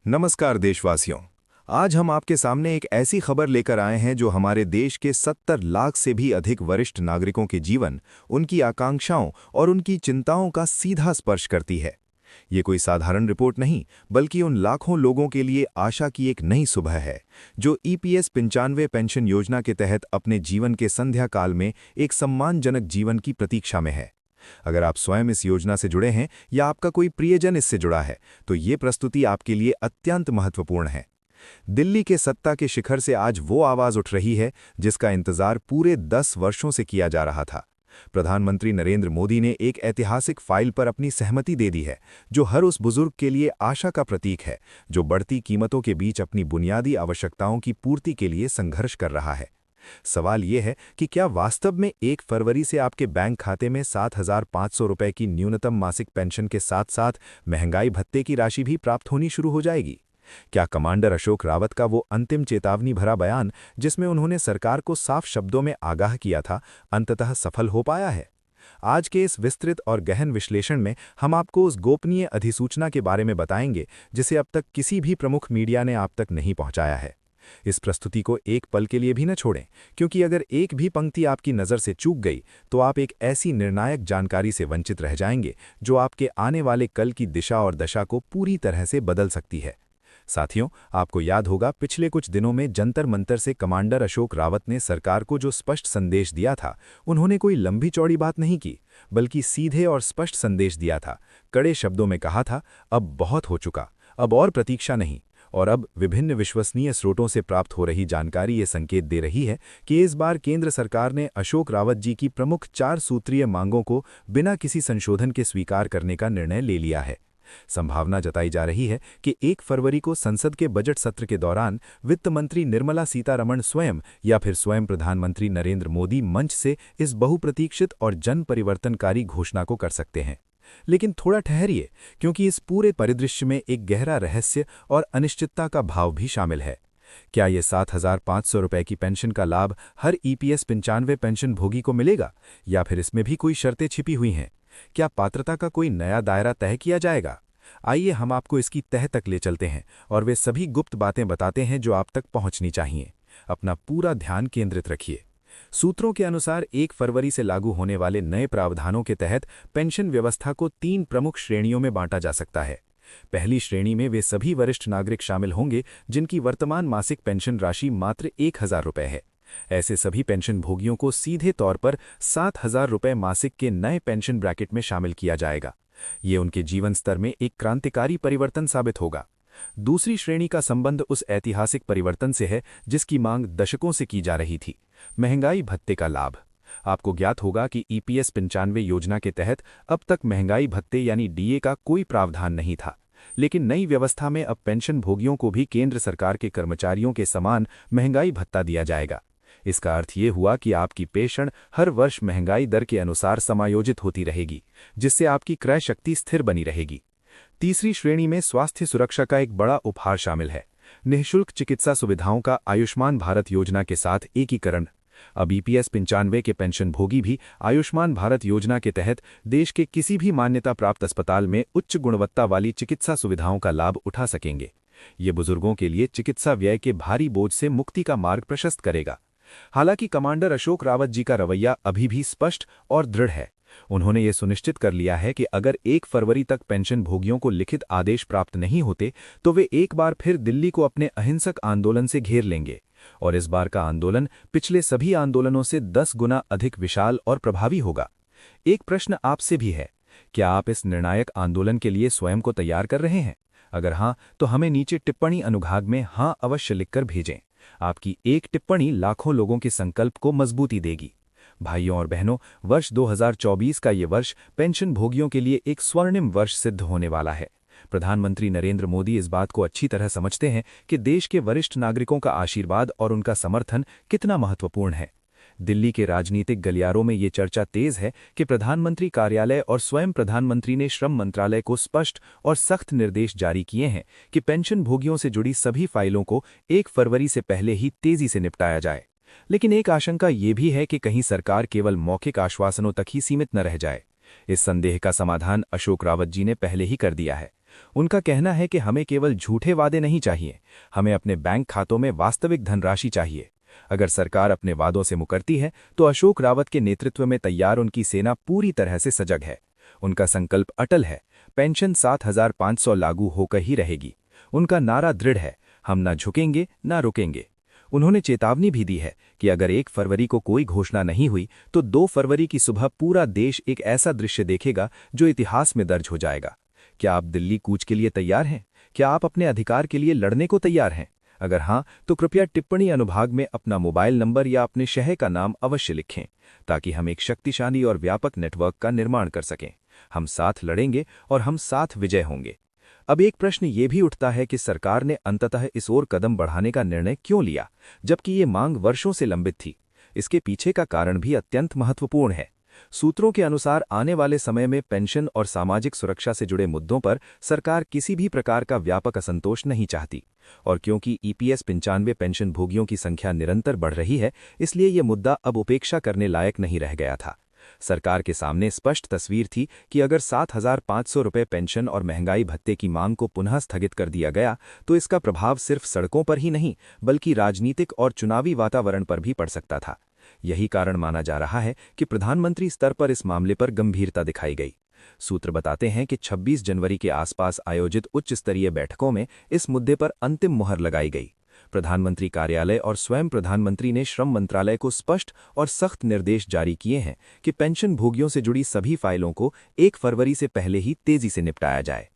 नमस्कार देशवासियों। आज हम आपके सामने एक ऐसी खबर लेकर आए हैं जो हमारे देश के 70 लाख से भी अधिक वरिष्ठ नागरिकों के जीवन, उनकी आकांक्षाओं और उनकी चिंताओं का सीधा स्पर्श करती है। ये कोई साधारण रिपोर्ट नहीं, बल्कि उन लाखों लोगों के लिए आशा की एक नई सुबह है, जो ईपीएस 95 पेंशन योजना के तहत अपने जीवन के संध्या काल में एक सम्मानजनक जीवन की प्रतीक्षा में है। अगर आप स्वयं इस योजना से जुड़े हैं या आपका कोई प्रियजन इससे जुड़ा है, तो ये प्रस्तुति आपके लिए अत्यंत महत्वपूर्ण है। दिल्ली के सत्ता के शिखर से आज वो आवाज उठ रही है जिसका इंतजार पूरे 10 वर्षों से किया जा रहा था। प्रधानमंत्री नरेंद्र मोदी ने एक ऐतिहासिक फाइल पर अपनी सहमति दे दी है, जो हर उस बुजुर्ग के लिए आशा का प्रतीक है, जो बढ़ती कीमतों के बीच अपनी बुनियादी आवश्यकताओं की पूर्ति के लिए संघर्ष कर रहा है। सवाल ये है कि क्या वास्तव में 1 फरवरी से आपके बैंक खाते में 7,500 रुपए की न्यूनतम मासिक पेंशन के साथ साथ महंगाई भत्ते की राशि भी प्राप्त होनी शुरू हो जाएगी? क्या कमांडर अशोक रावत का वो अंतिम चेतावनी भरा बयान, जिसमें उन्होंने सरकार को साफ शब्दों में आगाह किया था, अंततः सफल हो पाया है? आज के इस विस्तृत और गहन विश्लेषण में हम आपको उस गोपनीय अधिसूचना के बारे में बताएंगे जिसे अब तक किसी भी प्रमुख मीडिया ने आप तक नहीं पहुंचाया है। इस प्रस्तुति को एक पल के लिए भी न छोड़ें, क्योंकि अगर एक भी पंक्ति आपकी नज़र से चूक गई तो आप एक ऐसी निर्णायक जानकारी से वंचित रह जाएंगे जो आपके आने वाले कल की दिशा और दशा को पूरी तरह से बदल सकती है। साथियों, आपको याद होगा, पिछले कुछ दिनों में जंतर मंतर से कमांडर अशोक रावत ने सरकार को जो स्पष्ट संदेश दिया था, उन्होंने कोई लंबी चौड़ी बात नहीं की, बल्कि सीधे और स्पष्ट संदेश दिया था। कड़े शब्दों में कहा था, अब बहुत हो चुका, अब और प्रतीक्षा नहीं। और अब विभिन्न विश्वसनीय स्रोतों से प्राप्त हो रही जानकारी ये संकेत दे रही है कि इस बार केंद्र सरकार ने अशोक रावत जी की प्रमुख 4 सूत्रीय मांगों को बिना किसी संशोधन के स्वीकार करने का निर्णय ले लिया है। संभावना जताई जा रही है कि 1 फरवरी को संसद के बजट सत्र के दौरान वित्त मंत्री निर्मला सीतारमण स्वयं या फिर स्वयं प्रधानमंत्री नरेंद्र मोदी मंच से इस बहुप्रतीक्षित और जन परिवर्तनकारी घोषणा को कर सकते हैं। लेकिन थोड़ा ठहरिए, क्योंकि इस पूरे परिदृश्य में एक गहरा रहस्य और अनिश्चितता का भाव भी शामिल है। क्या ये 7,500 रुपए की पेंशन का लाभ हर ईपीएस 95 पेंशन भोगी को मिलेगा, या फिर इसमें भी कोई शर्तें छिपी हुई हैं? क्या पात्रता का कोई नया दायरा तय किया जाएगा? आइए हम आपको इसकी तह तक ले चलते हैं और वे सभी गुप्त बातें बताते हैं जो आप तक पहुंचनी चाहिए। अपना पूरा ध्यान केंद्रित रखिए। सूत्रों के अनुसार 1 फरवरी से लागू होने वाले नए प्रावधानों के तहत पेंशन व्यवस्था को 3 प्रमुख श्रेणियों में बांटा जा सकता है। पहली श्रेणी में वे सभी वरिष्ठ नागरिक शामिल होंगे जिनकी वर्तमान मासिक पेंशन राशि मात्र 1,000 रुपये है। ऐसे सभी पेंशन भोगियों को सीधे तौर पर 7,000 रुपये मासिक के नए पेंशन ब्रैकेट में शामिल किया जाएगा। ये उनके जीवन स्तर में एक क्रांतिकारी परिवर्तन साबित होगा। दूसरी श्रेणी का संबंध उस ऐतिहासिक परिवर्तन से है जिसकी मांग दशकों से की जा रही थी, महंगाई भत्ते का लाभ। आपको ज्ञात होगा कि ईपीएस 95 योजना के तहत अब तक महंगाई भत्ते यानी डीए का कोई प्रावधान नहीं था, लेकिन नई व्यवस्था में अब पेंशन भोगियों को भी केंद्र सरकार के कर्मचारियों के समान महंगाई भत्ता दिया जाएगा। इसका अर्थ ये हुआ कि आपकी पेंशन हर वर्ष महंगाई दर के अनुसार समायोजित होती रहेगी, जिससे आपकी क्रय शक्ति स्थिर बनी रहेगी। तीसरी श्रेणी में स्वास्थ्य सुरक्षा का एक बड़ा उपहार शामिल है, निःशुल्क चिकित्सा सुविधाओं का आयुष्मान भारत योजना के साथ एकीकरण। अब ईपीएस 95 के पेंशन भोगी भी आयुष्मान भारत योजना के तहत देश के किसी भी मान्यता प्राप्त अस्पताल में उच्च गुणवत्ता वाली चिकित्सा सुविधाओं का लाभ उठा सकेंगे। ये बुजुर्गों के लिए चिकित्सा व्यय के भारी बोझ से मुक्ति का मार्ग प्रशस्त करेगा। हालांकि कमांडर अशोक रावत जी का रवैया अभी भी स्पष्ट और दृढ़ है। उन्होंने ये सुनिश्चित कर लिया है कि अगर 1 फरवरी तक पेंशन भोगियों को लिखित आदेश प्राप्त नहीं होते तो वे एक बार फिर दिल्ली को अपने अहिंसक आंदोलन से घेर लेंगे। और इस बार का आंदोलन पिछले सभी आंदोलनों से 10 गुना अधिक विशाल और प्रभावी होगा। एक प्रश्न आपसे भी है, क्या आप इस निर्णायक आंदोलन के लिए स्वयं को तैयार कर रहे हैं? अगर हाँ, तो हमें नीचे टिप्पणी अनुभाग में हाँ अवश्य लिखकर भेजें। आपकी एक टिप्पणी लाखों लोगों के संकल्प को मजबूती देगी। भाइयों और बहनों, वर्ष 2024 का ये वर्ष पेंशन भोगियों के लिए एक स्वर्णिम वर्ष सिद्ध होने वाला है। प्रधानमंत्री नरेंद्र मोदी इस बात को अच्छी तरह समझते हैं कि देश के वरिष्ठ नागरिकों का आशीर्वाद और उनका समर्थन कितना महत्वपूर्ण है। दिल्ली के राजनीतिक गलियारों में ये चर्चा तेज है कि प्रधानमंत्री कार्यालय और स्वयं प्रधानमंत्री ने श्रम मंत्रालय को स्पष्ट और सख्त निर्देश जारी किए हैं कि पेंशन भोगियों से जुड़ी सभी फाइलों को 1 फरवरी से पहले ही तेजी से निपटाया जाए। लेकिन एक आशंका ये भी है कि कहीं सरकार केवल मौखिक आश्वासनों तक ही सीमित न रह जाए। इस संदेह का समाधान अशोक रावत जी ने पहले ही कर दिया है। उनका कहना है कि हमें केवल झूठे वादे नहीं चाहिए, हमें अपने बैंक खातों में वास्तविक धनराशि चाहिए। अगर सरकार अपने वादों से मुकरती है तो अशोक रावत के नेतृत्व में तैयार उनकी सेना पूरी तरह से सजग है। उनका संकल्प अटल है, पेंशन 7,500 लागू होकर ही रहेगी। उनका नारा दृढ़ है, हम ना झुकेंगे ना रुकेंगे। उन्होंने चेतावनी भी दी है कि अगर 1 फरवरी को कोई घोषणा नहीं हुई तो 2 फरवरी की सुबह पूरा देश एक ऐसा दृश्य देखेगा जो इतिहास में दर्ज हो जाएगा। क्या आप दिल्ली कूच के लिए तैयार हैं? क्या आप अपने अधिकार के लिए लड़ने को तैयार हैं? अगर हाँ, तो कृपया टिप्पणी अनुभाग में अपना मोबाइल नंबर या अपने शहर का नाम अवश्य लिखें, ताकि हम एक शक्तिशाली और व्यापक नेटवर्क का निर्माण कर सकें। हम साथ लड़ेंगे और हम साथ विजय होंगे। अब एक प्रश्न ये भी उठता है कि सरकार ने अंततः इस ओर कदम बढ़ाने का निर्णय क्यों लिया, जबकि ये मांग वर्षों से लंबित थी। इसके पीछे का कारण भी अत्यंत महत्वपूर्ण है। सूत्रों के अनुसार आने वाले समय में पेंशन और सामाजिक सुरक्षा से जुड़े मुद्दों पर सरकार किसी भी प्रकार का व्यापक असंतोष नहीं चाहती, और क्योंकि ईपीएस 95 पेंशन भोगियों की संख्या निरंतर बढ़ रही है, इसलिए ये मुद्दा अब उपेक्षा करने लायक नहीं रह गया था। सरकार के सामने स्पष्ट तस्वीर थी कि अगर 7,500 रुपये पेंशन और महंगाई भत्ते की मांग को पुनः स्थगित कर दिया गया तो इसका प्रभाव सिर्फ सड़कों पर ही नहीं बल्कि राजनीतिक और चुनावी वातावरण पर भी पड़ सकता था। यही कारण माना जा रहा है कि प्रधानमंत्री स्तर पर इस मामले पर गंभीरता दिखाई गई। सूत्र बताते हैं कि 26 जनवरी के आसपास आयोजित उच्च स्तरीय बैठकों में इस मुद्दे पर अंतिम मुहर लगाई गई। प्रधानमंत्री कार्यालय और स्वयं प्रधानमंत्री ने श्रम मंत्रालय को स्पष्ट और सख्त निर्देश जारी किए हैं कि पेंशन भोगियों से जुड़ी सभी फाइलों को 1 फरवरी से पहले ही तेजी से निपटाया जाए।